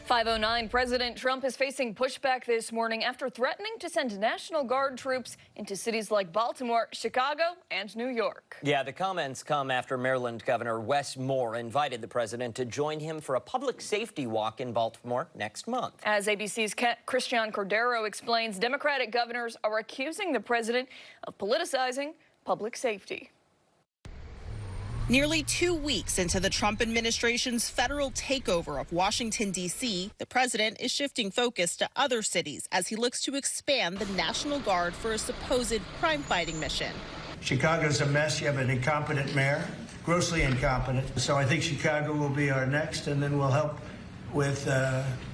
5:09, President Trump is facing pushback this morning after threatening to send National Guard troops into cities like Baltimore, Chicago, and New York. Yeah, the comments come after Maryland Governor Wes Moore invited the president to join him for a public safety walk in Baltimore next month. As ABC's Christian Cordero explains, Democratic governors are accusing the president of politicizing public safety. Nearly 2 weeks into the Trump administration's federal takeover of Washington, D.C., the president is shifting focus to other cities as he looks to expand the National Guard for a supposed crime-fighting mission. Chicago's a mess. You have an incompetent mayor, grossly incompetent. So I think Chicago will be our next, and then we'll help with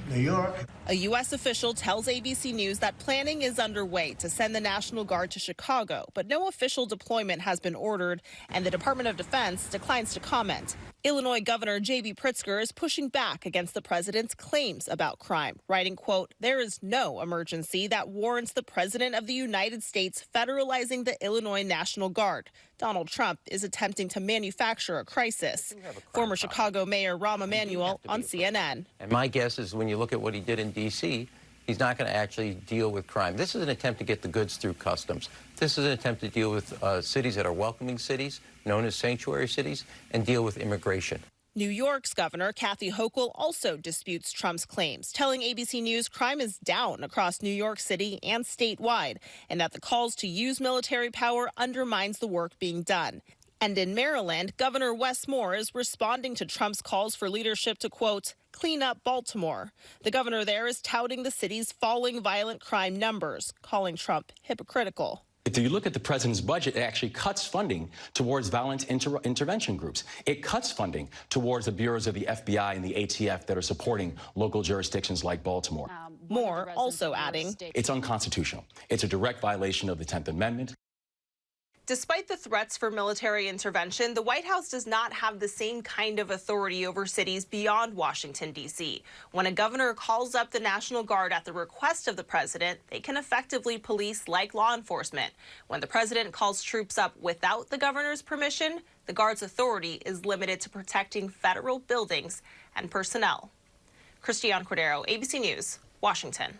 New York. A U.S. official tells ABC News that planning is underway to send the National Guard to Chicago, but no official deployment has been ordered, and the Department of Defense declines to comment. Illinois Governor J.B. Pritzker is pushing back against the president's claims about crime, writing, quote, "There is no emergency that warrants the president of the United States federalizing the Illinois National Guard. Donald Trump is attempting to manufacture a crisis." Former Chicago Mayor Rahm Emanuel on CNN. And my guess is when you look at what he did in D.C., he's not going to actually deal with crime. This is an attempt to get the goods through customs. This is an attempt to deal with cities that are welcoming cities, known as sanctuary cities, and deal with immigration. New York's Governor Kathy Hochul also disputes Trump's claims, telling ABC News crime is down across New York City and statewide, and that the calls to use military power undermines the work being done. And in Maryland, Governor Wes Moore is responding to Trump's calls for leadership to, quote, clean up Baltimore. The governor there is touting the city's falling violent crime numbers, calling Trump hypocritical. If you look at the president's budget, it actually cuts funding towards violent intervention groups. It cuts funding towards the bureaus of the FBI and the ATF that are supporting local jurisdictions like Baltimore. Moore also adding, it's unconstitutional. It's a direct violation of the 10th Amendment. Despite the threats for military intervention, the White House does not have the same kind of authority over cities beyond Washington, D.C. When a governor calls up the National Guard at the request of the president, they can effectively police like law enforcement. When the president calls troops up without the governor's permission, the Guard's authority is limited to protecting federal buildings and personnel. Christian Cordero, ABC News, Washington.